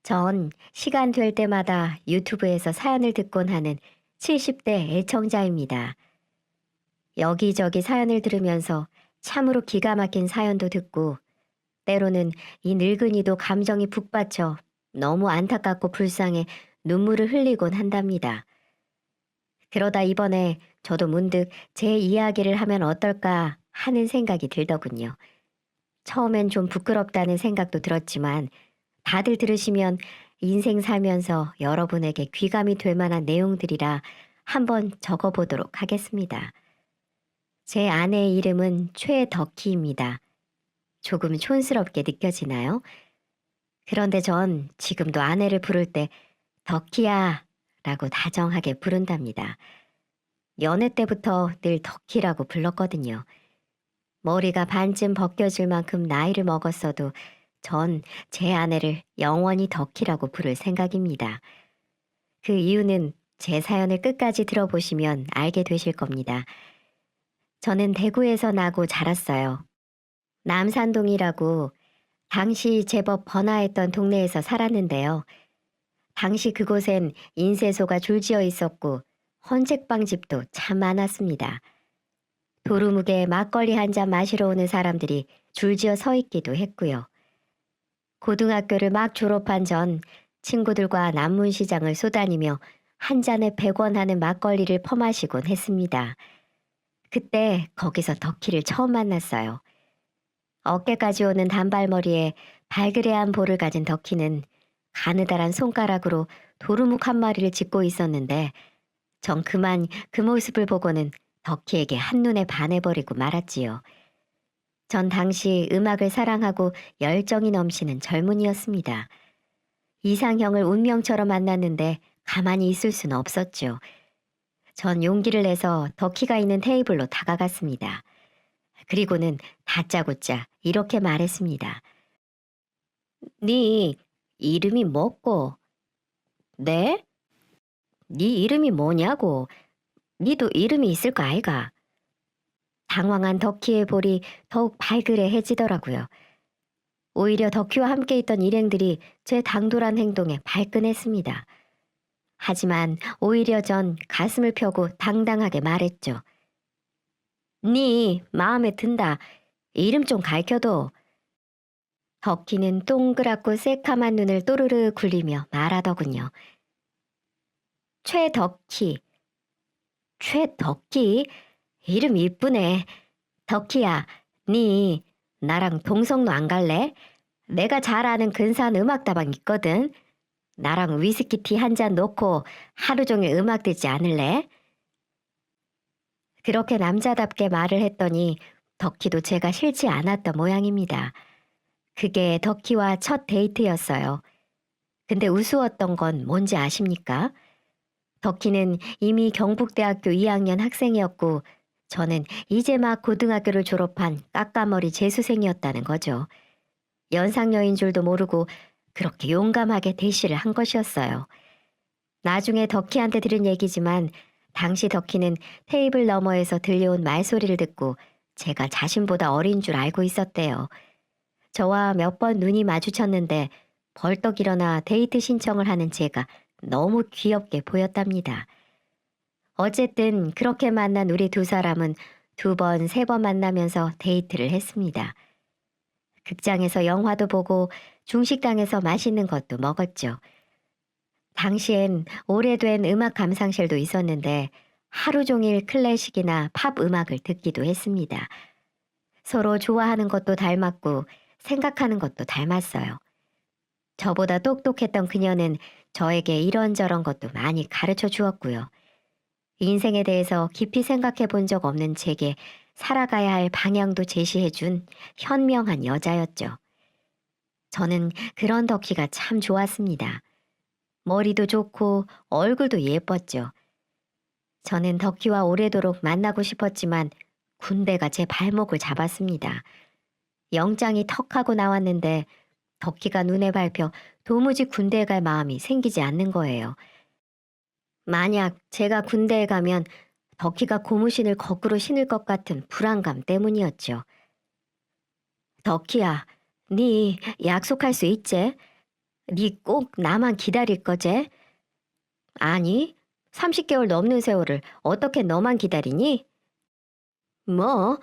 전 시간 될 때마다 유튜브에서 사연을 듣곤 하는 70대 애청자입니다. 여기저기 사연을 들으면서 참으로 기가 막힌 사연도 듣고 때로는 이 늙은이도 감정이 북받쳐 너무 안타깝고 불쌍해 눈물을 흘리곤 한답니다. 그러다 이번에 저도 문득 제 이야기를 하면 어떨까 하는 생각이 들더군요. 처음엔 좀 부끄럽다는 생각도 들었지만 다들 들으시면 인생 살면서 여러분에게 귀감이 될 만한 내용들이라 한번 적어보도록 하겠습니다. 제 아내의 이름은 최덕희입니다. 조금 촌스럽게 느껴지나요? 그런데 전 지금도 아내를 부를 때 덕희야 라고 다정하게 부른답니다. 연애 때부터 늘 덕희라고 불렀거든요. 머리가 반쯤 벗겨질 만큼 나이를 먹었어도 전 제 아내를 영원히 덕희라고 부를 생각입니다. 그 이유는 제 사연을 끝까지 들어보시면 알게 되실 겁니다. 저는 대구에서 나고 자랐어요. 남산동이라고 당시 제법 번화했던 동네에서 살았는데요. 당시 그곳엔 인쇄소가 줄지어 있었고 헌책방집도 참 많았습니다. 도루묵에 막걸리 한 잔 마시러 오는 사람들이 줄지어 서 있기도 했고요. 고등학교를 막 졸업한 전 친구들과 남문시장을 쏘다니며 한 잔에 100원 하는 막걸리를 퍼마시곤 했습니다. 그때 거기서 덕희를 처음 만났어요. 어깨까지 오는 단발머리에 발그레한 볼을 가진 덕희는 가느다란 손가락으로 도루묵 한 마리를 짚고 있었는데 전 그만 그 모습을 보고는 덕희에게 한눈에 반해버리고 말았지요. 전 당시 음악을 사랑하고 열정이 넘치는 젊은이였습니다. 이상형을 운명처럼 만났는데 가만히 있을 수는 없었죠. 전 용기를 내서 덕희가 있는 테이블로 다가갔습니다. 그리고는 다짜고짜 이렇게 말했습니다. 네 이름이 뭐고? 네? 네 이름이 뭐냐고? 니도 이름이 있을 거 아이가? 당황한 덕희의 볼이 더욱 발그레해지더라고요. 오히려 덕희와 함께 있던 일행들이 제 당돌한 행동에 발끈했습니다. 하지만 오히려 전 가슴을 펴고 당당하게 말했죠. 네 마음에 든다. 이름 좀 가르쳐도. 덕희는 동그랗고 새카만 눈을 또르르 굴리며 말하더군요. 최덕희. 최덕희? 이름 이쁘네. 덕희야, 네 나랑 동성로 안 갈래? 내가 잘 아는 근사한 음악다방 있거든. 나랑 위스키티 한 잔 놓고 하루 종일 음악 듣지 않을래? 그렇게 남자답게 말을 했더니 덕희도 제가 싫지 않았던 모양입니다. 그게 덕희와 첫 데이트였어요. 근데 우스웠던 건 뭔지 아십니까? 덕희는 이미 경북대학교 2학년 학생이었고 저는 이제 막 고등학교를 졸업한 까까머리 재수생이었다는 거죠. 연상녀인 줄도 모르고 그렇게 용감하게 대시를 한 것이었어요. 나중에 덕희한테 들은 얘기지만 당시 덕희는 테이블 너머에서 들려온 말소리를 듣고 제가 자신보다 어린 줄 알고 있었대요. 저와 몇 번 눈이 마주쳤는데 벌떡 일어나 데이트 신청을 하는 제가 너무 귀엽게 보였답니다. 어쨌든 그렇게 만난 우리 두 사람은 2번, 3번 만나면서 데이트를 했습니다. 극장에서 영화도 보고 중식당에서 맛있는 것도 먹었죠. 당시엔 오래된 음악 감상실도 있었는데 하루 종일 클래식이나 팝 음악을 듣기도 했습니다. 서로 좋아하는 것도 닮았고 생각하는 것도 닮았어요. 저보다 똑똑했던 그녀는 저에게 이런저런 것도 많이 가르쳐 주었고요. 인생에 대해서 깊이 생각해 본 적 없는 제게 살아가야 할 방향도 제시해 준 현명한 여자였죠. 저는 그런 덕희가 참 좋았습니다. 머리도 좋고 얼굴도 예뻤죠. 저는 덕희와 오래도록 만나고 싶었지만 군대가 제 발목을 잡았습니다. 영장이 턱하고 나왔는데 덕희가 눈에 밟혀 도무지 군대에 갈 마음이 생기지 않는 거예요. 만약 제가 군대에 가면 덕희가 고무신을 거꾸로 신을 것 같은 불안감 때문이었죠. 덕희야, 네 약속할 수 있지? 니 꼭 나만 기다릴 거제? 아니, 30개월 넘는 세월을 어떻게 너만 기다리니? 뭐?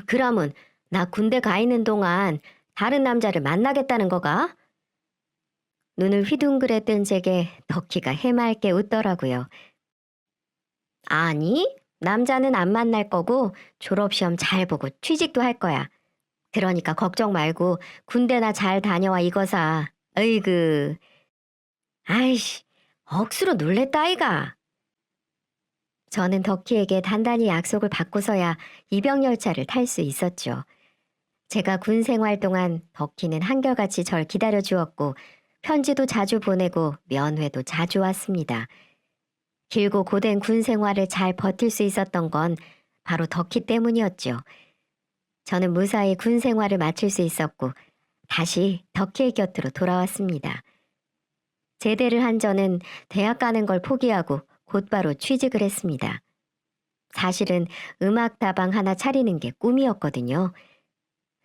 그러면 나 군대 가 있는 동안 다른 남자를 만나겠다는 거가? 눈을 휘둥그레 뜬 제게 덕희가 해맑게 웃더라고요. 아니, 남자는 안 만날 거고 졸업시험 잘 보고 취직도 할 거야. 그러니까 걱정 말고 군대나 잘 다녀와 이거사. 으이그. 아이씨, 억수로 놀랬다 아이가. 저는 덕희에게 단단히 약속을 받고서야 입영열차를 탈 수 있었죠. 제가 군 생활 동안 덕희는 한결같이 절 기다려 주었고 편지도 자주 보내고 면회도 자주 왔습니다. 길고 고된 군 생활을 잘 버틸 수 있었던 건 바로 덕희 때문이었죠. 저는 무사히 군 생활을 마칠 수 있었고 다시 덕희의 곁으로 돌아왔습니다. 제대를 한 저는 대학 가는 걸 포기하고 곧바로 취직을 했습니다. 사실은 음악 다방 하나 차리는 게 꿈이었거든요.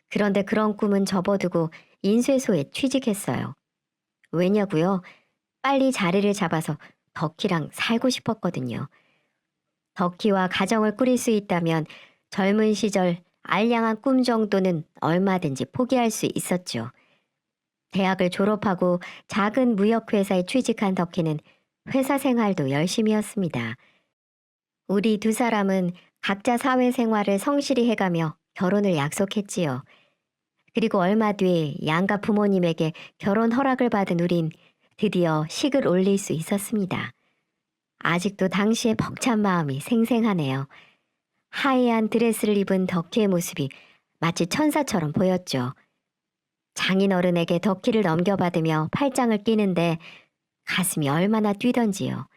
그런데 그런 꿈은 접어두고 인쇄소에 취직했어요. 왜냐고요? 빨리 자리를 잡아서 덕희랑 살고 싶었거든요. 덕희와 가정을 꾸릴 수 있다면 젊은 시절 알량한 꿈 정도는 얼마든지 포기할 수 있었죠. 대학을 졸업하고 작은 무역회사에 취직한 덕희는 회사 생활도 열심히 했습니다. 우리 두 사람은 각자 사회생활을 성실히 해가며 결혼을 약속했지요. 그리고 얼마 뒤 양가 부모님에게 결혼 허락을 받은 우린 드디어 식을 올릴 수 있었습니다. 아직도 당시의 벅찬 마음이 생생하네요. 하얀 드레스를 입은 덕희의 모습이 마치 천사처럼 보였죠. 장인어른에게 덕희를 넘겨받으며 팔짱을 끼는데 가슴이 얼마나 뛰던지요.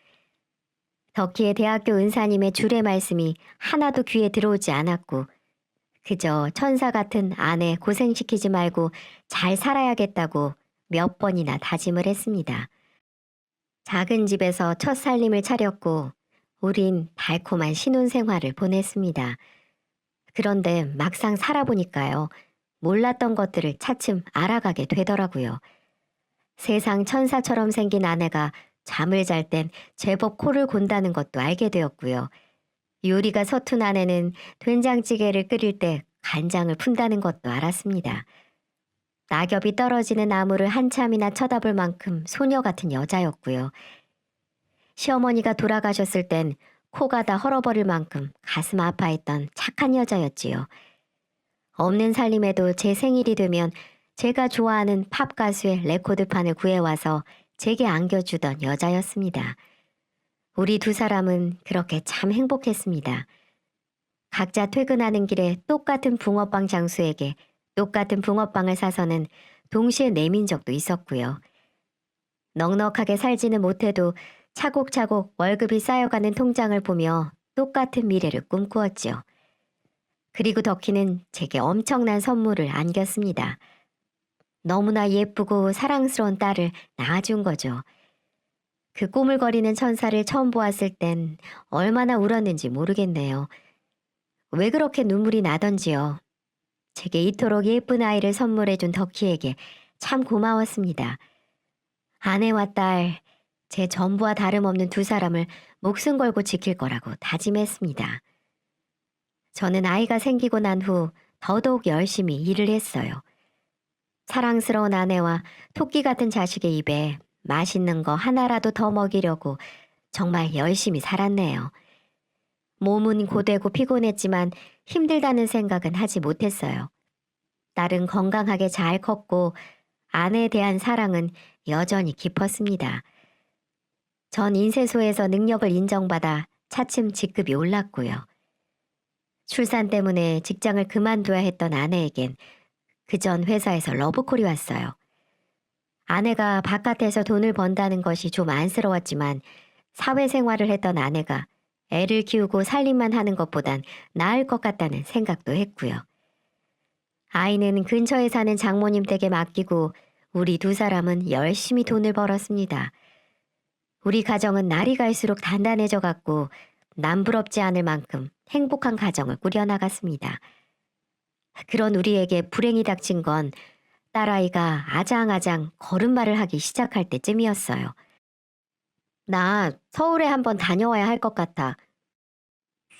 덕희의 대학교 은사님의 주례 말씀이 하나도 귀에 들어오지 않았고 그저 천사 같은 아내 고생시키지 말고 잘 살아야겠다고 몇 번이나 다짐을 했습니다. 작은 집에서 첫 살림을 차렸고 우린 달콤한 신혼생활을 보냈습니다. 그런데 막상 살아보니까요. 몰랐던 것들을 차츰 알아가게 되더라고요. 세상 천사처럼 생긴 아내가 잠을 잘 땐 제법 코를 곤다는 것도 알게 되었고요. 요리가 서툰 아내는 된장찌개를 끓일 때 간장을 푼다는 것도 알았습니다. 낙엽이 떨어지는 나무를 한참이나 쳐다볼 만큼 소녀 같은 여자였고요. 시어머니가 돌아가셨을 땐 코가 다 헐어버릴 만큼 가슴 아파했던 착한 여자였지요. 없는 살림에도 제 생일이 되면 제가 좋아하는 팝 가수의 레코드판을 구해와서 제게 안겨주던 여자였습니다. 우리 두 사람은 그렇게 참 행복했습니다. 각자 퇴근하는 길에 똑같은 붕어빵 장수에게 똑같은 붕어빵을 사서는 동시에 내민 적도 있었고요. 넉넉하게 살지는 못해도 차곡차곡 월급이 쌓여가는 통장을 보며 똑같은 미래를 꿈꾸었지요. 그리고 덕희는 제게 엄청난 선물을 안겼습니다. 너무나 예쁘고 사랑스러운 딸을 낳아준 거죠. 그 꼬물거리는 천사를 처음 보았을 땐 얼마나 울었는지 모르겠네요. 왜 그렇게 눈물이 나던지요. 제게 이토록 예쁜 아이를 선물해준 덕희에게 참 고마웠습니다. 아내와 딸, 제 전부와 다름없는 두 사람을 목숨 걸고 지킬 거라고 다짐했습니다. 저는 아이가 생기고 난 후 더더욱 열심히 일을 했어요. 사랑스러운 아내와 토끼 같은 자식의 입에 맛있는 거 하나라도 더 먹이려고 정말 열심히 살았네요. 몸은 고되고 피곤했지만 힘들다는 생각은 하지 못했어요. 딸은 건강하게 잘 컸고 아내에 대한 사랑은 여전히 깊었습니다. 전 인쇄소에서 능력을 인정받아 차츰 직급이 올랐고요. 출산 때문에 직장을 그만둬야 했던 아내에겐 그전 회사에서 러브콜이 왔어요. 아내가 바깥에서 돈을 번다는 것이 좀 안쓰러웠지만 사회생활을 했던 아내가 애를 키우고 살림만 하는 것보단 나을 것 같다는 생각도 했고요. 아이는 근처에 사는 장모님 댁에 맡기고 우리 두 사람은 열심히 돈을 벌었습니다. 우리 가정은 날이 갈수록 단단해져 갔고 남부럽지 않을 만큼 행복한 가정을 꾸려나갔습니다. 그런 우리에게 불행이 닥친 건 딸아이가 아장아장 걸음마를 하기 시작할 때쯤이었어요. 나 서울에 한번 다녀와야 할 것 같아.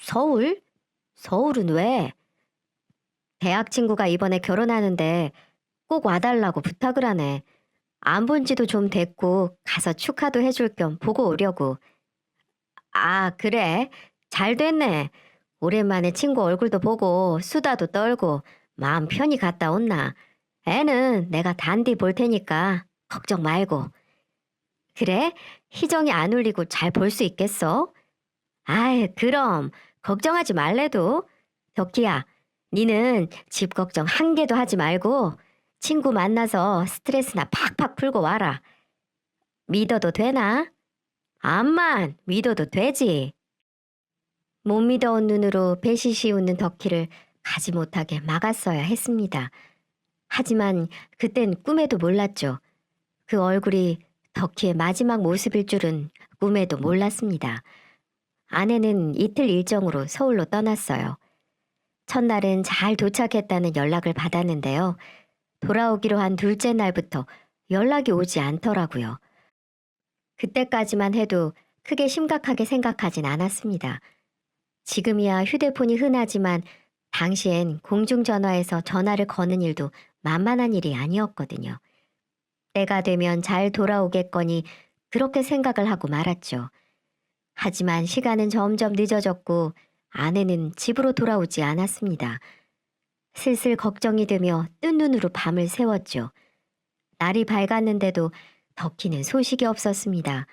서울? 서울은 왜? 대학 친구가 이번에 결혼하는데 꼭 와달라고 부탁을 하네. 안 본 지도 좀 됐고 가서 축하도 해줄 겸 보고 오려고. 아, 그래? 잘 됐네. 오랜만에 친구 얼굴도 보고 수다도 떨고 마음 편히 갔다 온나. 애는 내가 단디 볼 테니까 걱정 말고. 그래? 희정이 안 울리고 잘 볼 수 있겠어? 아이, 그럼 걱정하지 말래도. 덕희야, 니는 집 걱정 한 개도 하지 말고 친구 만나서 스트레스나 팍팍 풀고 와라. 믿어도 되나? 암만 믿어도 되지. 못 믿어온 눈으로 배시시 웃는 덕희를 가지 못하게 막았어야 했습니다. 하지만 그땐 꿈에도 몰랐죠. 그 얼굴이 덕희의 마지막 모습일 줄은 꿈에도 몰랐습니다. 아내는 이틀 일정으로 서울로 떠났어요. 첫날은 잘 도착했다는 연락을 받았는데요. 돌아오기로 한 둘째 날부터 연락이 오지 않더라고요. 그때까지만 해도 크게 심각하게 생각하진 않았습니다. 지금이야 휴대폰이 흔하지만 당시엔 공중전화에서 전화를 거는 일도 만만한 일이 아니었거든요. 때가 되면 잘 돌아오겠거니 그렇게 생각을 하고 말았죠. 하지만 시간은 점점 늦어졌고 아내는 집으로 돌아오지 않았습니다. 슬슬 걱정이 되며 뜬 눈으로 밤을 새웠죠. 날이 밝았는데도 덕희는 소식이 없었습니다.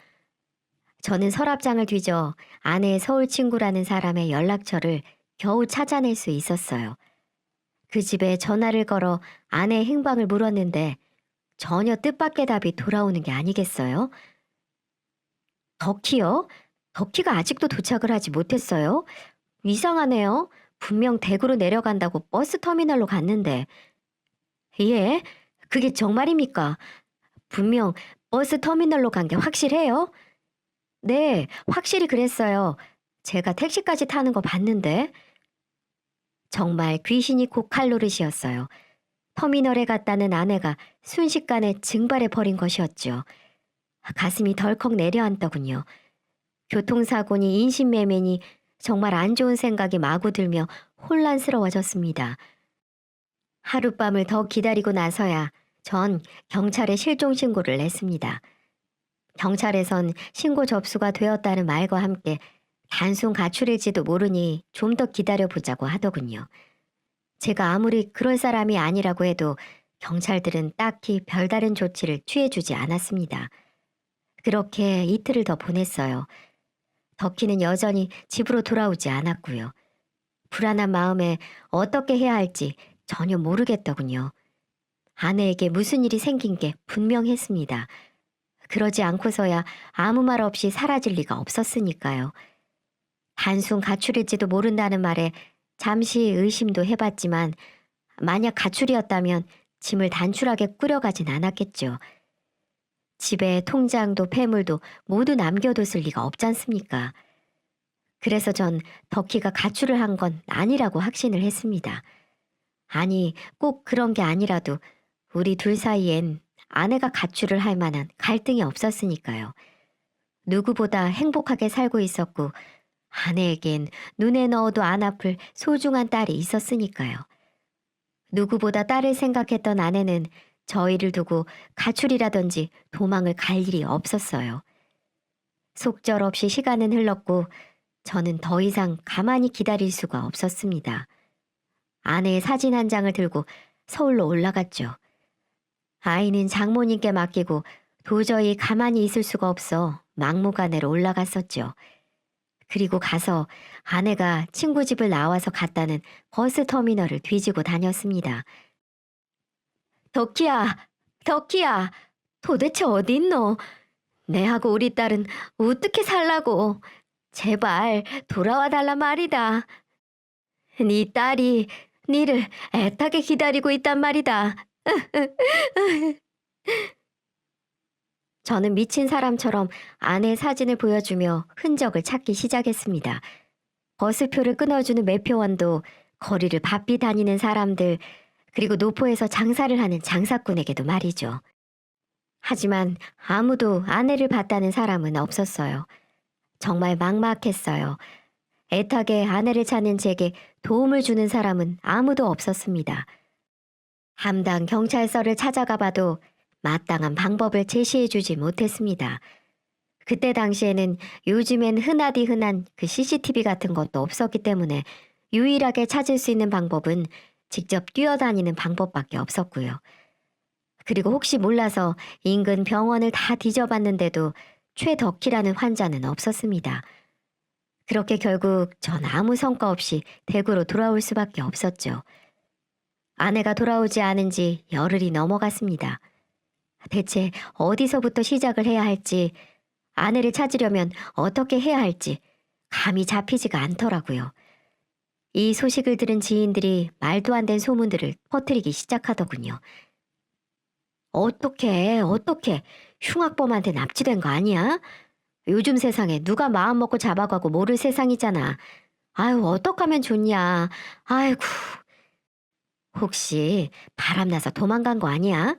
저는 서랍장을 뒤져 아내의 서울 친구라는 사람의 연락처를 겨우 찾아낼 수 있었어요. 그 집에 전화를 걸어 아내의 행방을 물었는데 전혀 뜻밖의 답이 돌아오는 게 아니겠어요? 덕희요? 덕희가 아직도 도착을 하지 못했어요? 이상하네요. 분명 대구로 내려간다고 버스 터미널로 갔는데. 예? 그게 정말입니까? 분명 버스 터미널로 간 게 확실해요? 네, 확실히 그랬어요. 제가 택시까지 타는 거 봤는데. 정말 귀신이 고칼 노릇이었어요. 터미널에 갔다는 아내가 순식간에 증발해 버린 것이었죠. 가슴이 덜컥 내려앉더군요. 교통사고니 인신매매니 정말 안 좋은 생각이 마구 들며 혼란스러워졌습니다. 하룻밤을 더 기다리고 나서야 전 경찰에 실종 신고를 냈습니다. 경찰에선 신고 접수가 되었다는 말과 함께 단순 가출일지도 모르니 좀 더 기다려보자고 하더군요. 제가 아무리 그럴 사람이 아니라고 해도 경찰들은 딱히 별다른 조치를 취해주지 않았습니다. 그렇게 이틀을 더 보냈어요. 덕희는 여전히 집으로 돌아오지 않았고요. 불안한 마음에 어떻게 해야 할지 전혀 모르겠더군요. 아내에게 무슨 일이 생긴 게 분명했습니다. 그러지 않고서야 아무 말 없이 사라질 리가 없었으니까요. 단순 가출일지도 모른다는 말에 잠시 의심도 해봤지만 만약 가출이었다면 짐을 단출하게 꾸려가진 않았겠죠. 집에 통장도 폐물도 모두 남겨뒀을 리가 없지 않습니까? 그래서 전 덕희가 가출을 한 건 아니라고 확신을 했습니다. 아니, 꼭 그런 게 아니라도 우리 둘 사이엔 아내가 가출을 할 만한 갈등이 없었으니까요. 누구보다 행복하게 살고 있었고 아내에겐 눈에 넣어도 안 아플 소중한 딸이 있었으니까요. 누구보다 딸을 생각했던 아내는 저희를 두고 가출이라든지 도망을 갈 일이 없었어요. 속절없이 시간은 흘렀고 저는 더 이상 가만히 기다릴 수가 없었습니다. 아내의 사진 한 장을 들고 서울로 올라갔죠. 아이는 장모님께 맡기고 도저히 가만히 있을 수가 없어 막무가내로 올라갔었죠. 그리고 가서 아내가 친구 집을 나와서 갔다는 버스 터미널을 뒤지고 다녔습니다. 덕희야, 덕희야, 도대체 어디 있노? 내하고 우리 딸은 어떻게 살라고? 제발 돌아와 달라 말이다. 네 딸이 니를 애타게 기다리고 있단 말이다. 저는 미친 사람처럼 아내의 사진을 보여주며 흔적을 찾기 시작했습니다. 버스표를 끊어주는 매표원도, 거리를 바삐 다니는 사람들, 그리고 노포에서 장사를 하는 장사꾼에게도 말이죠. 하지만 아무도 아내를 봤다는 사람은 없었어요. 정말 막막했어요. 애타게 아내를 찾는 제게 도움을 주는 사람은 아무도 없었습니다. 담당 경찰서를 찾아가 봐도 마땅한 방법을 제시해주지 못했습니다. 그때 당시에는 요즘엔 흔하디 흔한 그 CCTV 같은 것도 없었기 때문에 유일하게 찾을 수 있는 방법은 직접 뛰어다니는 방법밖에 없었고요. 그리고 혹시 몰라서 인근 병원을 다 뒤져봤는데도 최덕희라는 환자는 없었습니다. 그렇게 결국 전 아무 성과 없이 대구로 돌아올 수밖에 없었죠. 아내가 돌아오지 않은 지 열흘이 넘어갔습니다. 대체 어디서부터 시작을 해야 할지, 아내를 찾으려면 어떻게 해야 할지 감이 잡히지가 않더라고요. 이 소식을 들은 지인들이 말도 안 된 소문들을 퍼뜨리기 시작하더군요. 어떻게 흉악범한테 납치된 거 아니야? 요즘 세상에 누가 마음 먹고 잡아가고 모를 세상이잖아. 아유, 어떡하면 좋냐. 아이고, 혹시 바람나서 도망간 거 아니야?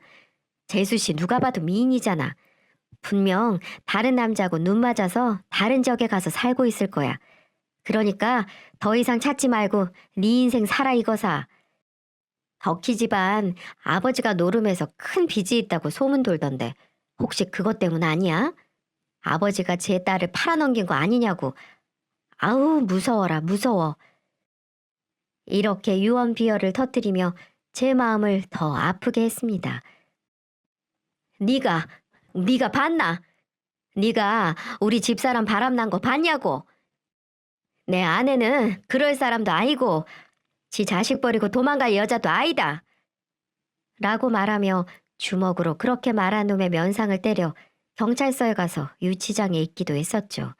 재수 씨 누가 봐도 미인이잖아. 분명 다른 남자하고 눈 맞아서 다른 지역에 가서 살고 있을 거야. 그러니까 더 이상 찾지 말고 네 인생 살아 이거사. 덕희 집안 아버지가 노름해서 큰 빚이 있다고 소문 돌던데 혹시 그것 때문 아니야? 아버지가 제 딸을 팔아넘긴 거 아니냐고. 아우 무서워라 무서워. 이렇게 유언비어를 터뜨리며 제 마음을 더 아프게 했습니다. 네가 봤나? 네가 우리 집사람 바람난 거 봤냐고. 내 아내는 그럴 사람도 아니고 지 자식 버리고 도망갈 여자도 아니다. 라고 말하며 주먹으로 그렇게 말한 놈의 면상을 때려 경찰서에 가서 유치장에 있기도 했었죠.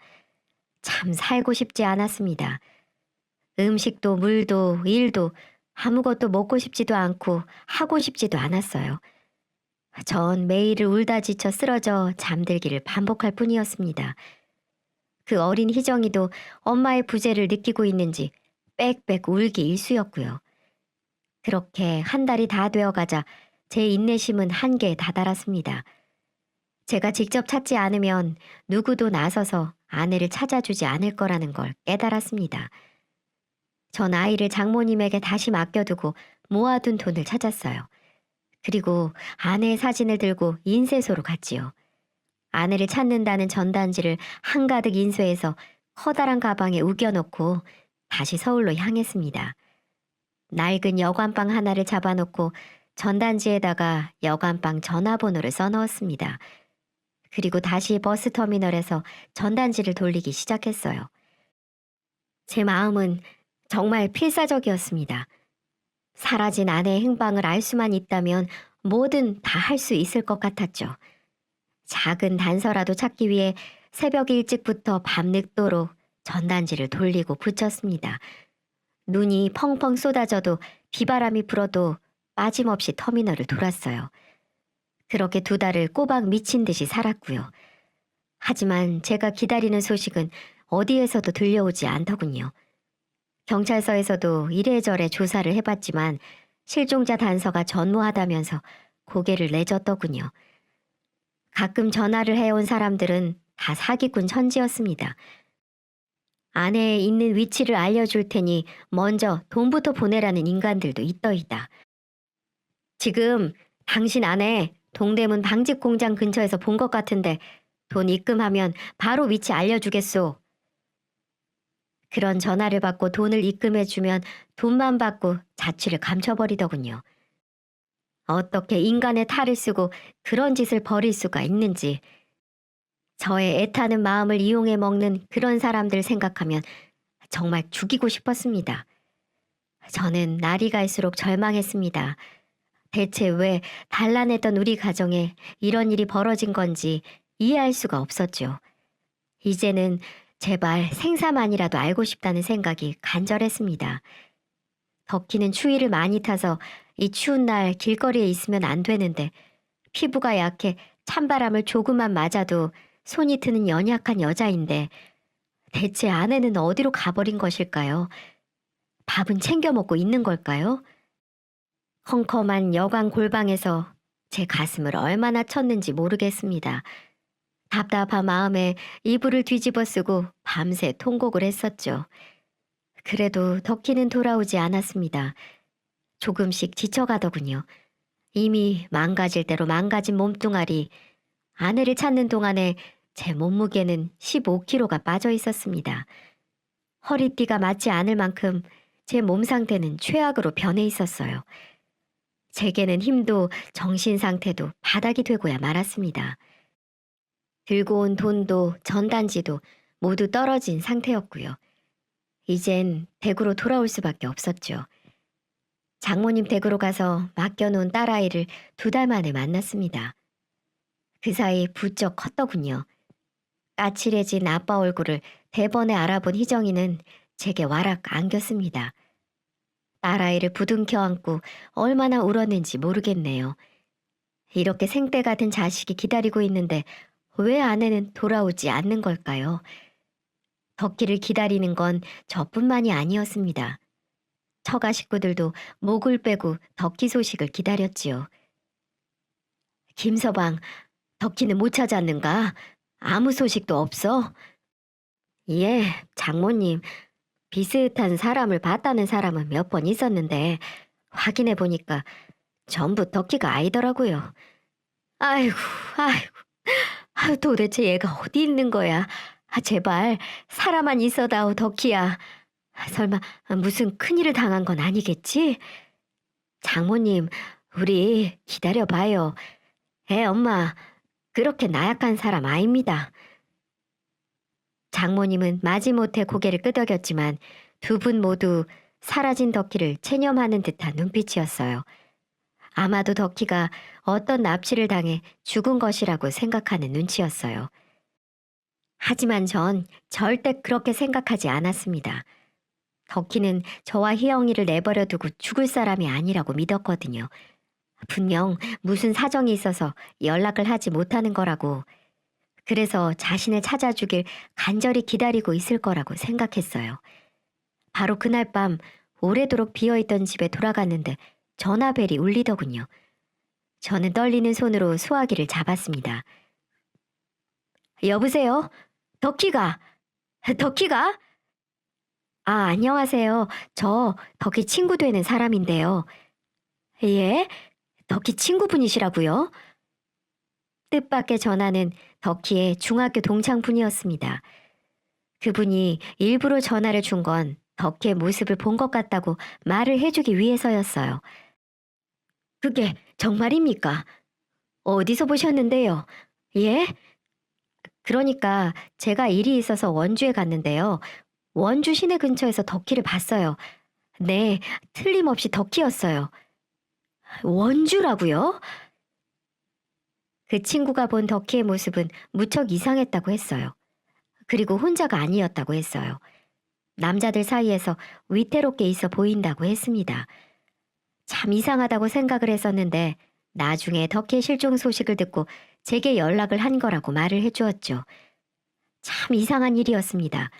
참 살고 싶지 않았습니다. 음식도 물도 일도 아무것도 먹고 싶지도 않고 하고 싶지도 않았어요. 전 매일을 울다 지쳐 쓰러져 잠들기를 반복할 뿐이었습니다. 그 어린 희정이도 엄마의 부재를 느끼고 있는지 빽빽 울기 일쑤였고요. 그렇게 한 달이 다 되어가자 제 인내심은 한계에 다다랐습니다. 제가 직접 찾지 않으면 누구도 나서서 아내를 찾아주지 않을 거라는 걸 깨달았습니다. 전 아이를 장모님에게 다시 맡겨두고 모아둔 돈을 찾았어요. 그리고 아내의 사진을 들고 인쇄소로 갔지요. 아내를 찾는다는 전단지를 한가득 인쇄해서 커다란 가방에 우겨놓고 다시 서울로 향했습니다. 낡은 여관방 하나를 잡아놓고 전단지에다가 여관방 전화번호를 써넣었습니다. 그리고 다시 버스터미널에서 전단지를 돌리기 시작했어요. 제 마음은 정말 필사적이었습니다. 사라진 아내의 행방을 알 수만 있다면 뭐든 다 할 수 있을 것 같았죠. 작은 단서라도 찾기 위해 새벽 일찍부터 밤늦도록 전단지를 돌리고 붙였습니다. 눈이 펑펑 쏟아져도 비바람이 불어도 빠짐없이 터미널을 돌았어요. 그렇게 2달을 꼬박 미친 듯이 살았고요. 하지만 제가 기다리는 소식은 어디에서도 들려오지 않더군요. 경찰서에서도 이래저래 조사를 해봤지만 실종자 단서가 전무하다면서 고개를 내젓더군요. 가끔 전화를 해온 사람들은 다 사기꾼 천지였습니다. 아내의 있는 위치를 알려줄 테니 먼저 돈부터 보내라는 인간들도 있더이다. 지금 당신 아내 동대문 방직 공장 근처에서 본 것 같은데 돈 입금하면 바로 위치 알려주겠소. 그런 전화를 받고 돈을 입금해주면 돈만 받고 자취를 감춰버리더군요. 어떻게 인간의 탈을 쓰고 그런 짓을 벌일 수가 있는지. 저의 애타는 마음을 이용해 먹는 그런 사람들 생각하면 정말 죽이고 싶었습니다. 저는 날이 갈수록 절망했습니다. 대체 왜 단란했던 우리 가정에 이런 일이 벌어진 건지 이해할 수가 없었죠. 이제는 제발 생사만이라도 알고 싶다는 생각이 간절했습니다. 덕희는 추위를 많이 타서 이 추운 날 길거리에 있으면 안 되는데 피부가 약해 찬바람을 조금만 맞아도 손이 트는 연약한 여자인데 대체 아내는 어디로 가버린 것일까요? 밥은 챙겨 먹고 있는 걸까요? 컴컴한 여관 골방에서 제 가슴을 얼마나 쳤는지 모르겠습니다. 답답한 마음에 이불을 뒤집어 쓰고 밤새 통곡을 했었죠. 그래도 덕희는 돌아오지 않았습니다. 조금씩 지쳐가더군요. 이미 망가질 대로 망가진 몸뚱아리, 아내를 찾는 동안에 제 몸무게는 15kg가 빠져 있었습니다. 허리띠가 맞지 않을 만큼 제 몸 상태는 최악으로 변해 있었어요. 제게는 힘도 정신 상태도 바닥이 되고야 말았습니다. 들고 온 돈도 전단지도 모두 떨어진 상태였고요. 이젠 댁으로 돌아올 수밖에 없었죠. 장모님 댁으로 가서 맡겨놓은 딸아이를 2달 만에 만났습니다. 그 사이 부쩍 컸더군요. 까칠해진 아빠 얼굴을 대번에 알아본 희정이는 제게 와락 안겼습니다. 딸아이를 부둥켜 안고 얼마나 울었는지 모르겠네요. 이렇게 생때 같은 자식이 기다리고 있는데 왜 아내는 돌아오지 않는 걸까요? 덕기를 기다리는 건 저뿐만이 아니었습니다. 처가 식구들도 목을 빼고 덕기 소식을 기다렸지요. 김서방, 덕기는 못 찾았는가? 아무 소식도 없어? 예, 장모님. 비슷한 사람을 봤다는 사람은 몇 번 있었는데 확인해 보니까 전부 덕기가 아니더라고요. 아이고, 아이고. 도대체 얘가 어디 있는 거야? 제발 살아만 있어다오 덕희야. 설마 무슨 큰일을 당한 건 아니겠지? 장모님, 우리 기다려봐요. 엄마, 그렇게 나약한 사람 아닙니다. 장모님은 마지못해 고개를 끄덕였지만 2분 모두 사라진 덕희를 체념하는 듯한 눈빛이었어요. 아마도 덕희가 어떤 납치를 당해 죽은 것이라고 생각하는 눈치였어요. 하지만 전 절대 그렇게 생각하지 않았습니다. 덕희는 저와 희영이를 내버려 두고 죽을 사람이 아니라고 믿었거든요. 분명 무슨 사정이 있어서 연락을 하지 못하는 거라고, 그래서 자신을 찾아주길 간절히 기다리고 있을 거라고 생각했어요. 바로 그날 밤 오래도록 비어있던 집에 돌아갔는데 전화벨이 울리더군요. 저는 떨리는 손으로 수화기를 잡았습니다. 여보세요? 덕희가? 덕희가? 아, 안녕하세요. 저 덕희 친구 되는 사람인데요. 예? 덕희 친구분이시라고요? 뜻밖의 전화는 덕희의 중학교 동창분이었습니다. 그분이 일부러 전화를 준 건 덕희의 모습을 본 것 같다고 말을 해주기 위해서였어요. 그게 정말입니까? 어디서 보셨는데요? 예? 그러니까 제가 일이 있어서 원주에 갔는데요. 원주 시내 근처에서 덕희를 봤어요. 네, 틀림없이 덕희였어요. 원주라고요? 그 친구가 본 덕희의 모습은 무척 이상했다고 했어요. 그리고 혼자가 아니었다고 했어요. 남자들 사이에서 위태롭게 있어 보인다고 했습니다. 참 이상하다고 생각을 했었는데 나중에 덕희의 실종 소식을 듣고 제게 연락을 한 거라고 말을 해주었죠. 참 이상한 일이었습니다.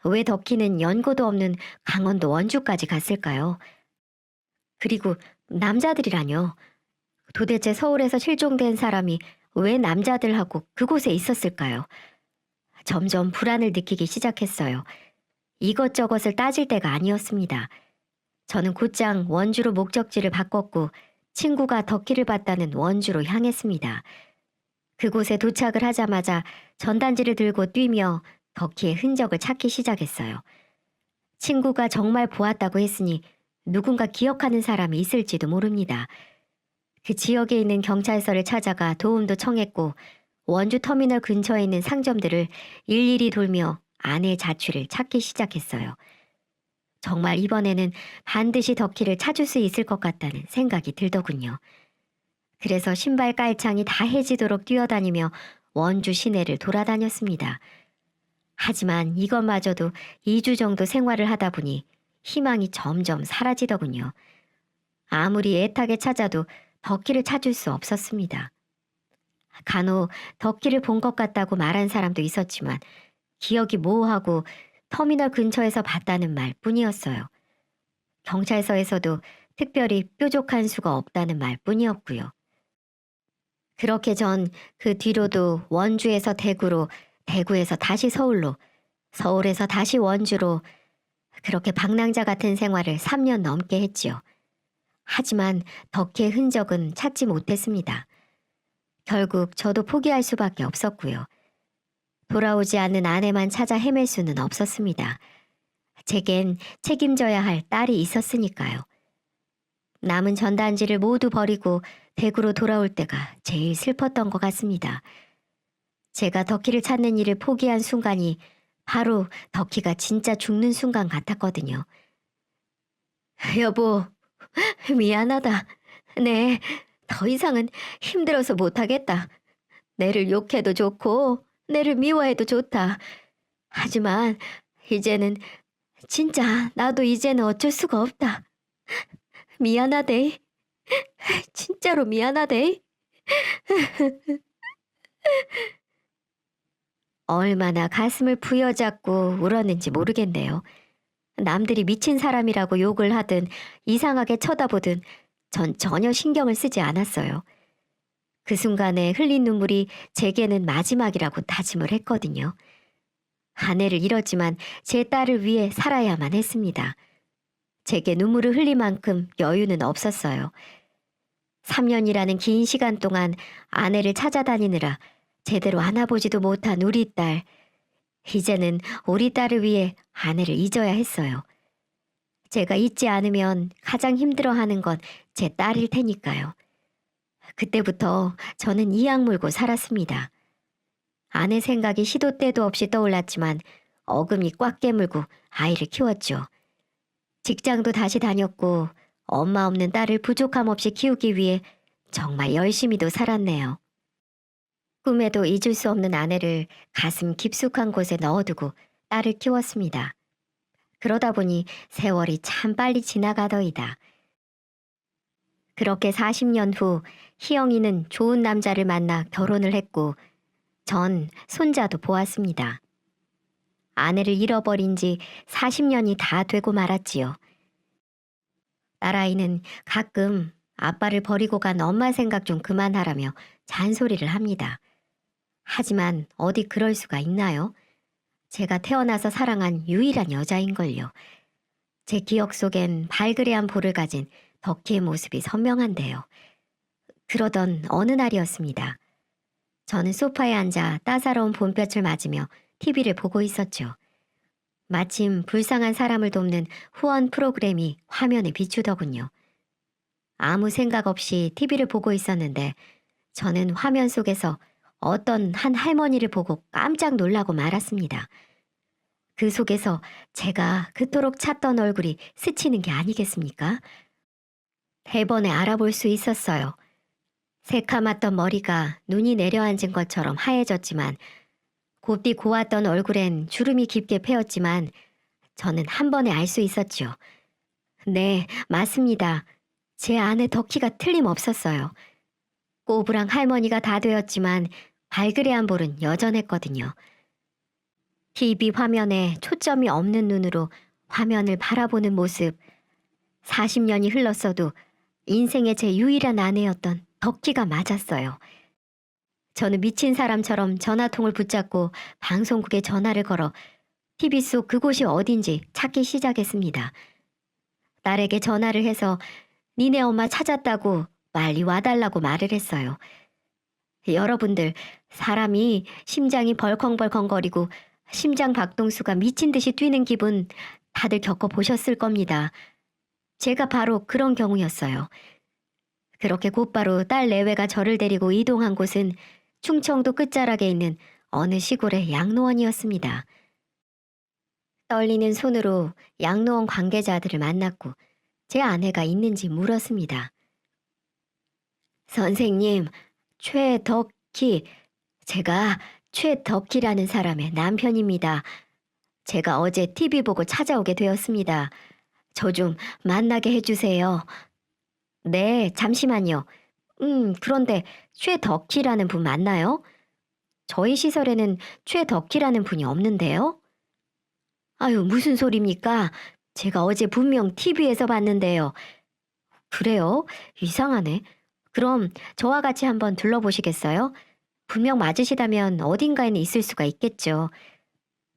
왜 덕희는 연고도 없는 강원도 원주까지 갔을까요? 그리고 남자들이라뇨. 도대체 서울에서 실종된 사람이 왜 남자들하고 그곳에 있었을까요? 점점 불안을 느끼기 시작했어요. 이것저것을 따질 때가 아니었습니다. 저는 곧장 원주로 목적지를 바꿨고 친구가 덕희를 봤다는 원주로 향했습니다. 그곳에 도착을 하자마자 전단지를 들고 뛰며 덕희의 흔적을 찾기 시작했어요. 친구가 정말 보았다고 했으니 누군가 기억하는 사람이 있을지도 모릅니다. 그 지역에 있는 경찰서를 찾아가 도움도 청했고 원주 터미널 근처에 있는 상점들을 일일이 돌며 아내의 자취를 찾기 시작했어요. 정말 이번에는 반드시 덕희를 찾을 수 있을 것 같다는 생각이 들더군요. 그래서 신발 깔창이 다 해지도록 뛰어다니며 원주 시내를 돌아다녔습니다. 하지만 이것마저도 2주 정도 생활을 하다 보니 희망이 점점 사라지더군요. 아무리 애타게 찾아도 덕희를 찾을 수 없었습니다. 간혹 덕희를 본 것 같다고 말한 사람도 있었지만 기억이 모호하고 터미널 근처에서 봤다는 말뿐이었어요. 경찰서에서도 특별히 뾰족한 수가 없다는 말뿐이었고요. 그렇게 전 그 뒤로도 원주에서 대구로, 대구에서 다시 서울로, 서울에서 다시 원주로 그렇게 방랑자 같은 생활을 3년 넘게 했지요. 하지만 덕희의 흔적은 찾지 못했습니다. 결국 저도 포기할 수밖에 없었고요. 돌아오지 않는 아내만 찾아 헤맬 수는 없었습니다. 제겐 책임져야 할 딸이 있었으니까요. 남은 전단지를 모두 버리고 대구로 돌아올 때가 제일 슬펐던 것 같습니다. 제가 덕희를 찾는 일을 포기한 순간이 바로 덕희가 진짜 죽는 순간 같았거든요. 여보, 미안하다. 네, 더 이상은 힘들어서 못하겠다. 내를 욕해도 좋고, 내를 미워해도 좋다. 하지만 이제는 진짜 나도 이제는 어쩔 수가 없다. 미안하대. 진짜로 미안하대. 얼마나 가슴을 부여잡고 울었는지 모르겠네요. 남들이 미친 사람이라고 욕을 하든 이상하게 쳐다보든 전 전혀 신경을 쓰지 않았어요. 그 순간에 흘린 눈물이 제게는 마지막이라고 다짐을 했거든요. 아내를 잃었지만 제 딸을 위해 살아야만 했습니다. 제게 눈물을 흘릴 만큼 여유는 없었어요. 3년이라는 긴 시간 동안 아내를 찾아다니느라 제대로 안아보지도 못한 우리 딸. 이제는 우리 딸을 위해 아내를 잊어야 했어요. 제가 잊지 않으면 가장 힘들어하는 건 제 딸일 테니까요. 그때부터 저는 이악 물고 살았습니다. 아내 생각이 시도 때도 없이 떠올랐지만 어금니 꽉 깨물고 아이를 키웠죠. 직장도 다시 다녔고 엄마 없는 딸을 부족함 없이 키우기 위해 정말 열심히도 살았네요. 꿈에도 잊을 수 없는 아내를 가슴 깊숙한 곳에 넣어두고 딸을 키웠습니다. 그러다 보니 세월이 참 빨리 지나가더이다. 그렇게 40년 후 희영이는 좋은 남자를 만나 결혼을 했고 전 손자도 보았습니다. 아내를 잃어버린 지 40년이 다 되고 말았지요. 딸아이는 가끔 아빠를 버리고 간 엄마 생각 좀 그만하라며 잔소리를 합니다. 하지만 어디 그럴 수가 있나요? 제가 태어나서 사랑한 유일한 여자인걸요. 제 기억 속엔 발그레한 볼을 가진 덕희의 모습이 선명한데요. 그러던 어느 날이었습니다. 저는 소파에 앉아 따사로운 봄볕을 맞으며 TV를 보고 있었죠. 마침 불쌍한 사람을 돕는 후원 프로그램이 화면에 비추더군요. 아무 생각 없이 TV를 보고 있었는데 저는 화면 속에서 어떤 한 할머니를 보고 깜짝 놀라고 말았습니다. 그 속에서 제가 그토록 찾던 얼굴이 스치는 게 아니겠습니까? 대번에 알아볼 수 있었어요. 새카맣던 머리가 눈이 내려앉은 것처럼 하얘졌지만 곱디 고왔던 얼굴엔 주름이 깊게 패였지만 저는 한 번에 알 수 있었죠. 네, 맞습니다. 제 아내 덕희가 틀림없었어요. 꼬부랑 할머니가 다 되었지만 발그레한 볼은 여전했거든요. TV 화면에 초점이 없는 눈으로 화면을 바라보는 모습. 40년이 흘렀어도 인생의 제 유일한 아내였던 덕희가 맞았어요. 저는 미친 사람처럼 전화통을 붙잡고 방송국에 전화를 걸어 TV 속 그곳이 어딘지 찾기 시작했습니다. 딸에게 전화를 해서 니네 엄마 찾았다고 빨리 와달라고 말을 했어요. 여러분들, 사람이 심장이 벌컹벌컹거리고 심장 박동수가 미친 듯이 뛰는 기분 다들 겪어보셨을 겁니다. 제가 바로 그런 경우였어요. 그렇게 곧바로 딸 내외가 저를 데리고 이동한 곳은 충청도 끝자락에 있는 어느 시골의 양로원이었습니다. 떨리는 손으로 양로원 관계자들을 만났고 제 아내가 있는지 물었습니다. 선생님, 최덕희, 제가 최덕희라는 사람의 남편입니다. 제가 어제 TV 보고 찾아오게 되었습니다. 저 좀 만나게 해주세요. 네, 잠시만요. 그런데 최덕희라는 분 맞나요? 저희 시설에는 최덕희라는 분이 없는데요? 아유, 무슨 소리입니까? 제가 어제 분명 TV에서 봤는데요. 그래요? 이상하네. 그럼 저와 같이 한번 둘러보시겠어요? 분명 맞으시다면 어딘가에는 있을 수가 있겠죠.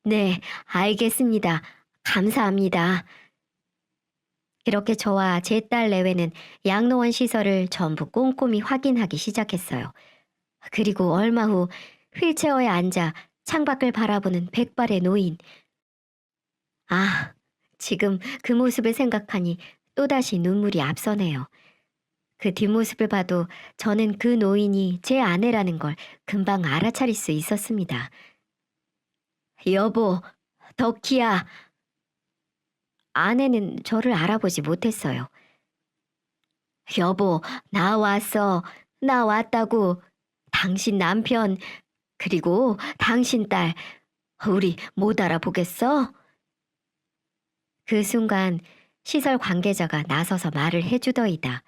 네, 알겠습니다. 감사합니다. 그렇게 저와 제 딸 내외는 양로원 시설을 전부 꼼꼼히 확인하기 시작했어요. 그리고 얼마 후 휠체어에 앉아 창밖을 바라보는 백발의 노인. 아, 지금 그 모습을 생각하니 또다시 눈물이 앞서네요. 그 뒷모습을 봐도 저는 그 노인이 제 아내라는 걸 금방 알아차릴 수 있었습니다. 여보, 덕희야. 아내는 저를 알아보지 못했어요. 여보, 나 왔어. 나 왔다고. 당신 남편, 그리고 당신 딸, 우리 못 알아보겠어? 그 순간 시설 관계자가 나서서 말을 해주더이다.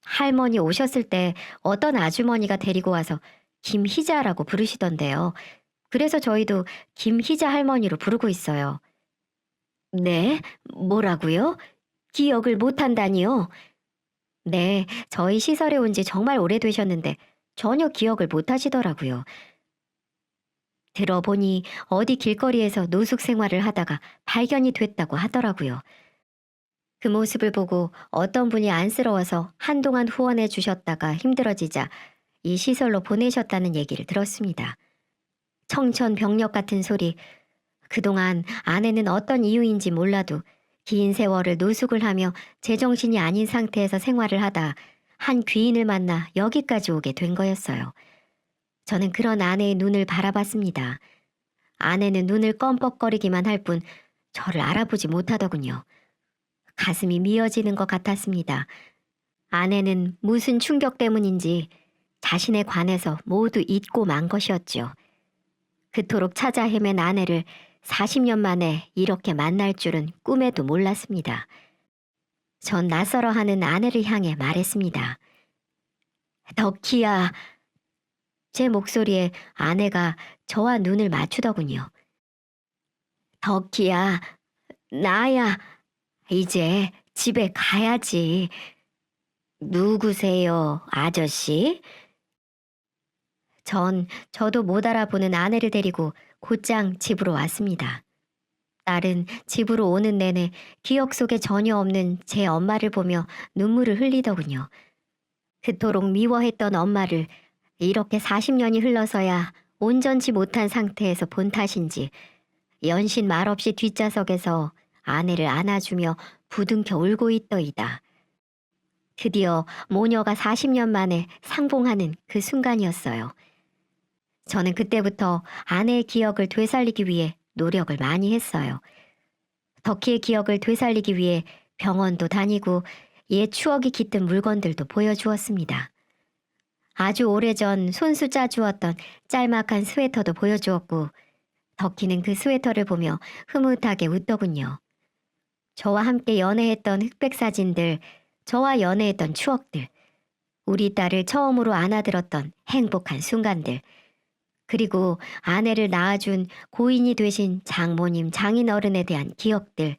할머니 오셨을 때 어떤 아주머니가 데리고 와서 김희자라고 부르시던데요. 그래서 저희도 김희자 할머니로 부르고 있어요. 네? 뭐라고요? 기억을 못한다니요? 네, 저희 시설에 온 지 정말 오래되셨는데 전혀 기억을 못하시더라고요. 들어보니 어디 길거리에서 노숙 생활을 하다가 발견이 됐다고 하더라고요. 그 모습을 보고 어떤 분이 안쓰러워서 한동안 후원해 주셨다가 힘들어지자 이 시설로 보내셨다는 얘기를 들었습니다. 청천벽력 같은 소리. 그동안 아내는 어떤 이유인지 몰라도 긴 세월을 노숙을 하며 제정신이 아닌 상태에서 생활을 하다 한 귀인을 만나 여기까지 오게 된 거였어요. 저는 그런 아내의 눈을 바라봤습니다. 아내는 눈을 껌뻑거리기만 할 뿐 저를 알아보지 못하더군요. 가슴이 미어지는 것 같았습니다. 아내는 무슨 충격 때문인지 자신에 관해서 모두 잊고 만 것이었죠. 그토록 찾아 헤맨 아내를 40년 만에 이렇게 만날 줄은 꿈에도 몰랐습니다. 전 낯설어하는 아내를 향해 말했습니다. 덕희야. 제 목소리에 아내가 저와 눈을 맞추더군요. 덕희야, 나야. 이제 집에 가야지. 누구세요, 아저씨? 저도 못 알아보는 아내를 데리고 곧장 집으로 왔습니다. 딸은 집으로 오는 내내 기억 속에 전혀 없는 제 엄마를 보며 눈물을 흘리더군요. 그토록 미워했던 엄마를 이렇게 40년이 흘러서야 온전치 못한 상태에서 본 탓인지 연신 말없이 뒷좌석에서 아내를 안아주며 부둥켜 울고 있더이다. 드디어 모녀가 40년 만에 상봉하는 그 순간이었어요. 저는 그때부터 아내의 기억을 되살리기 위해 노력을 많이 했어요. 덕희의 기억을 되살리기 위해 병원도 다니고 옛 추억이 깃든 물건들도 보여주었습니다. 아주 오래전 손수 짜주었던 짤막한 스웨터도 보여주었고 덕희는 그 스웨터를 보며 흐뭇하게 웃더군요. 저와 함께 연애했던 흑백 사진들, 저와 연애했던 추억들, 우리 딸을 처음으로 안아들었던 행복한 순간들, 그리고 아내를 낳아준 고인이 되신 장모님, 장인어른에 대한 기억들.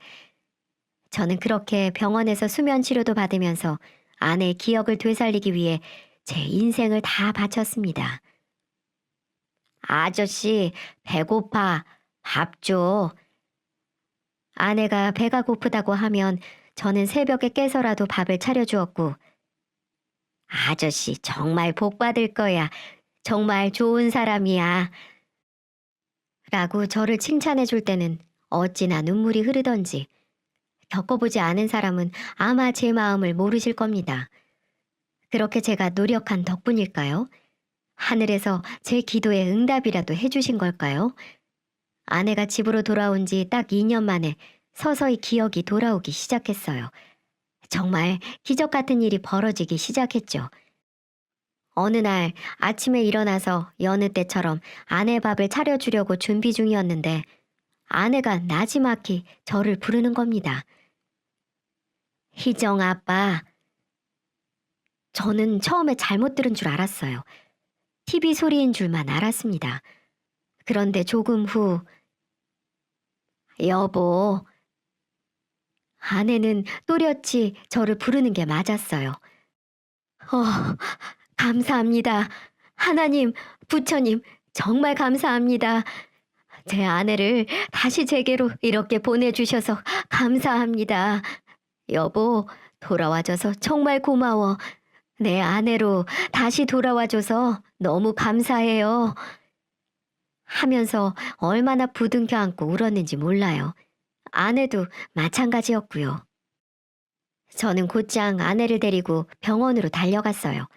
저는 그렇게 병원에서 수면 치료도 받으면서 아내의 기억을 되살리기 위해 제 인생을 다 바쳤습니다. 아저씨, 배고파. 밥 줘. 아내가 배가 고프다고 하면 저는 새벽에 깨서라도 밥을 차려주었고, 아저씨 정말 복 받을 거야. 정말 좋은 사람이야. 라고 저를 칭찬해 줄 때는 어찌나 눈물이 흐르던지 겪어보지 않은 사람은 아마 제 마음을 모르실 겁니다. 그렇게 제가 노력한 덕분일까요? 하늘에서 제 기도에 응답이라도 해주신 걸까요? 아내가 집으로 돌아온 지 딱 2년 만에 서서히 기억이 돌아오기 시작했어요. 정말 기적 같은 일이 벌어지기 시작했죠. 어느 날 아침에 일어나서 여느 때처럼 아내 밥을 차려주려고 준비 중이었는데 아내가 나지막히 저를 부르는 겁니다. 희정 아빠. 저는 처음에 잘못 들은 줄 알았어요. TV 소리인 줄만 알았습니다. 그런데 조금 후, 여보. 아내는 또렷이 저를 부르는 게 맞았어요. 감사합니다. 하나님, 부처님, 정말 감사합니다. 제 아내를 다시 제게로 이렇게 보내주셔서 감사합니다. 여보, 돌아와줘서 정말 고마워. 내 아내로 다시 돌아와줘서 너무 감사해요. 하면서 얼마나 부둥켜 안고 울었는지 몰라요. 아내도 마찬가지였고요. 저는 곧장 아내를 데리고 병원으로 달려갔어요.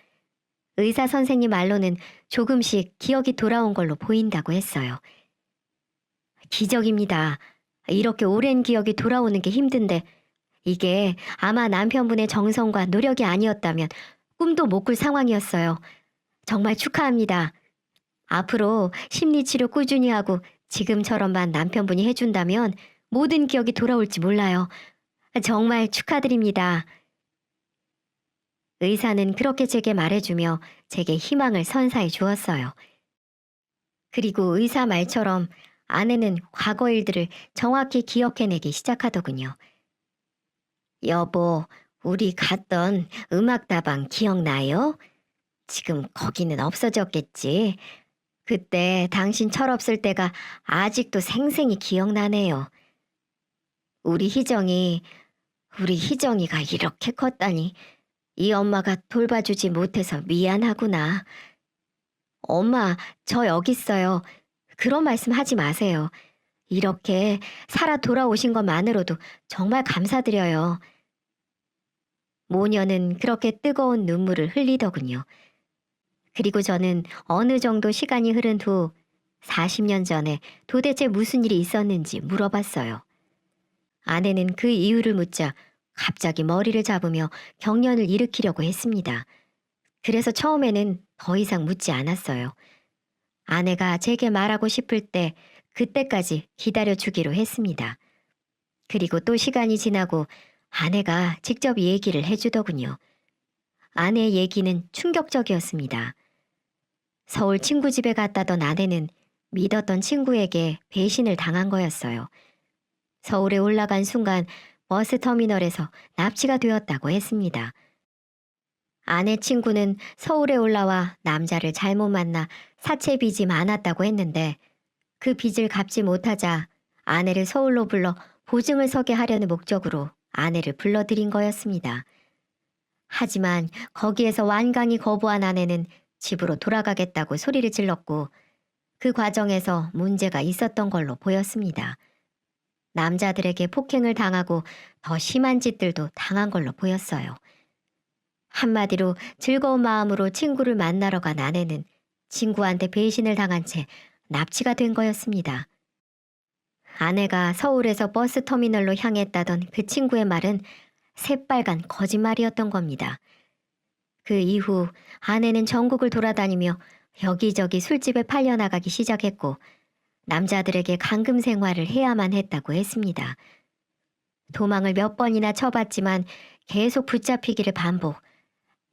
의사 선생님 말로는 조금씩 기억이 돌아온 걸로 보인다고 했어요. 기적입니다. 이렇게 오랜 기억이 돌아오는 게 힘든데 이게 아마 남편분의 정성과 노력이 아니었다면 꿈도 못 꿀 상황이었어요. 정말 축하합니다. 앞으로 심리치료 꾸준히 하고 지금처럼만 남편분이 해준다면 모든 기억이 돌아올지 몰라요. 정말 축하드립니다. 의사는 그렇게 제게 말해주며 제게 희망을 선사해 주었어요. 그리고 의사 말처럼 아내는 과거 일들을 정확히 기억해내기 시작하더군요. 여보, 우리 갔던 음악다방 기억나요? 지금 거기는 없어졌겠지. 그때 당신 철없을 때가 아직도 생생히 기억나네요. 우리 희정이, 우리 희정이가 이렇게 컸다니. 이 엄마가 돌봐주지 못해서 미안하구나. 엄마, 저 여기 있어요. 그런 말씀 하지 마세요. 이렇게 살아 돌아오신 것만으로도 정말 감사드려요. 모녀는 그렇게 뜨거운 눈물을 흘리더군요. 그리고 저는 어느 정도 시간이 흐른 후 40년 전에 도대체 무슨 일이 있었는지 물어봤어요. 아내는 그 이유를 묻자 갑자기 머리를 잡으며 경련을 일으키려고 했습니다. 그래서 처음에는 더 이상 묻지 않았어요. 아내가 제게 말하고 싶을 때 그때까지 기다려주기로 했습니다. 그리고 또 시간이 지나고 아내가 직접 얘기를 해주더군요. 아내의 얘기는 충격적이었습니다. 서울 친구 집에 갔다던 아내는 믿었던 친구에게 배신을 당한 거였어요. 서울에 올라간 순간 버스터미널에서 납치가 되었다고 했습니다. 아내 친구는 서울에 올라와 남자를 잘못 만나 사채 빚이 많았다고 했는데 그 빚을 갚지 못하자 아내를 서울로 불러 보증을 서게 하려는 목적으로 아내를 불러들인 거였습니다. 하지만 거기에서 완강히 거부한 아내는 집으로 돌아가겠다고 소리를 질렀고 그 과정에서 문제가 있었던 걸로 보였습니다. 남자들에게 폭행을 당하고 더 심한 짓들도 당한 걸로 보였어요. 한마디로 즐거운 마음으로 친구를 만나러 간 아내는 친구한테 배신을 당한 채 납치가 된 거였습니다. 아내가 서울에서 버스터미널로 향했다던 그 친구의 말은 새빨간 거짓말이었던 겁니다. 그 이후 아내는 전국을 돌아다니며 여기저기 술집에 팔려나가기 시작했고 남자들에게 감금 생활을 해야만 했다고 했습니다. 도망을 몇 번이나 쳐봤지만 계속 붙잡히기를 반복.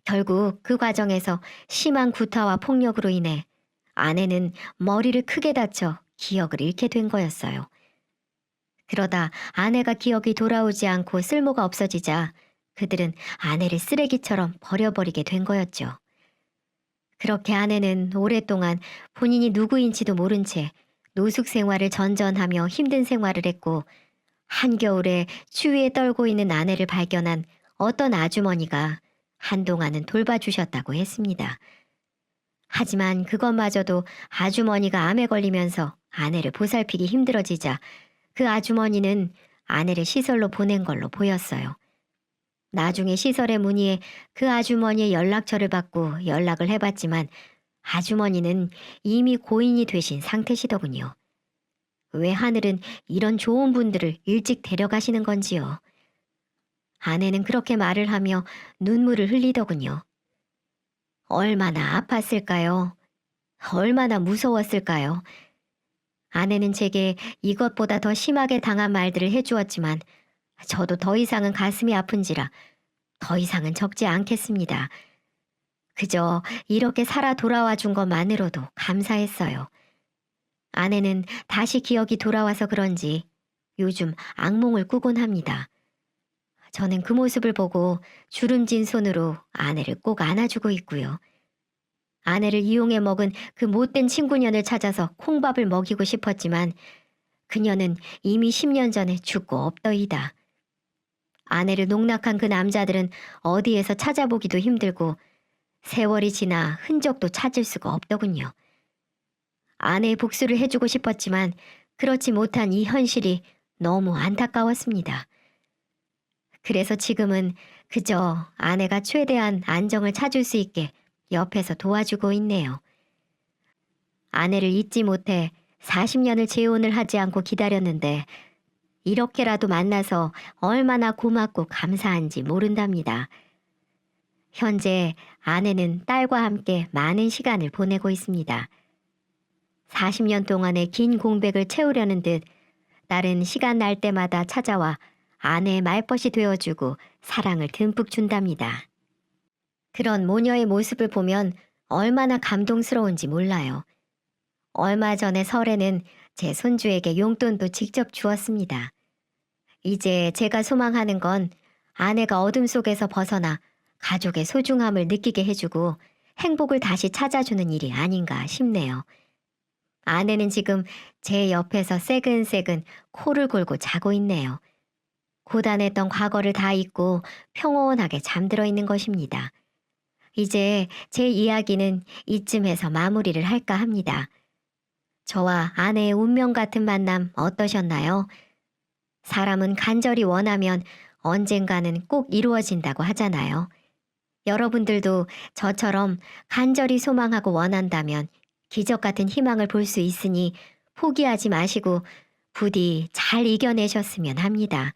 결국 그 과정에서 심한 구타와 폭력으로 인해 아내는 머리를 크게 다쳐 기억을 잃게 된 거였어요. 그러다 아내가 기억이 돌아오지 않고 쓸모가 없어지자 그들은 아내를 쓰레기처럼 버려버리게 된 거였죠. 그렇게 아내는 오랫동안 본인이 누구인지도 모른 채 노숙 생활을 전전하며 힘든 생활을 했고 한겨울에 추위에 떨고 있는 아내를 발견한 어떤 아주머니가 한동안은 돌봐주셨다고 했습니다. 하지만 그것마저도 아주머니가 암에 걸리면서 아내를 보살피기 힘들어지자 그 아주머니는 아내를 시설로 보낸 걸로 보였어요. 나중에 시설에 문의해 그 아주머니의 연락처를 받고 연락을 해봤지만 아주머니는 이미 고인이 되신 상태시더군요. 왜 하늘은 이런 좋은 분들을 일찍 데려가시는 건지요. 아내는 그렇게 말을 하며 눈물을 흘리더군요. 얼마나 아팠을까요? 얼마나 무서웠을까요? 아내는 제게 이것보다 더 심하게 당한 말들을 해주었지만 저도 더 이상은 가슴이 아픈지라 더 이상은 적지 않겠습니다. 그저 이렇게 살아 돌아와 준 것만으로도 감사했어요. 아내는 다시 기억이 돌아와서 그런지 요즘 악몽을 꾸곤 합니다. 저는 그 모습을 보고 주름진 손으로 아내를 꼭 안아주고 있고요. 아내를 이용해 먹은 그 못된 친구년을 찾아서 콩밥을 먹이고 싶었지만 그녀는 이미 10년 전에 죽고 없더이다. 아내를 농락한 그 남자들은 어디에서 찾아보기도 힘들고 세월이 지나 흔적도 찾을 수가 없더군요. 아내의 복수를 해주고 싶었지만 그렇지 못한 이 현실이 너무 안타까웠습니다. 그래서 지금은 그저 아내가 최대한 안정을 찾을 수 있게 옆에서 도와주고 있네요. 아내를 잊지 못해 40년을 재혼을 하지 않고 기다렸는데 이렇게라도 만나서 얼마나 고맙고 감사한지 모른답니다. 현재 아내는 딸과 함께 많은 시간을 보내고 있습니다. 40년 동안의 긴 공백을 채우려는 듯 딸은 시간 날 때마다 찾아와 아내의 말벗이 되어주고 사랑을 듬뿍 준답니다. 그런 모녀의 모습을 보면 얼마나 감동스러운지 몰라요. 얼마 전에 설에는 제 손주에게 용돈도 직접 주었습니다. 이제 제가 소망하는 건 아내가 어둠 속에서 벗어나 가족의 소중함을 느끼게 해주고 행복을 다시 찾아주는 일이 아닌가 싶네요. 아내는 지금 제 옆에서 새근새근 코를 골고 자고 있네요. 고단했던 과거를 다 잊고 평온하게 잠들어 있는 것입니다. 이제 제 이야기는 이쯤에서 마무리를 할까 합니다. 저와 아내의 운명 같은 만남 어떠셨나요? 사람은 간절히 원하면 언젠가는 꼭 이루어진다고 하잖아요. 여러분들도 저처럼 간절히 소망하고 원한다면 기적 같은 희망을 볼 수 있으니 포기하지 마시고 부디 잘 이겨내셨으면 합니다.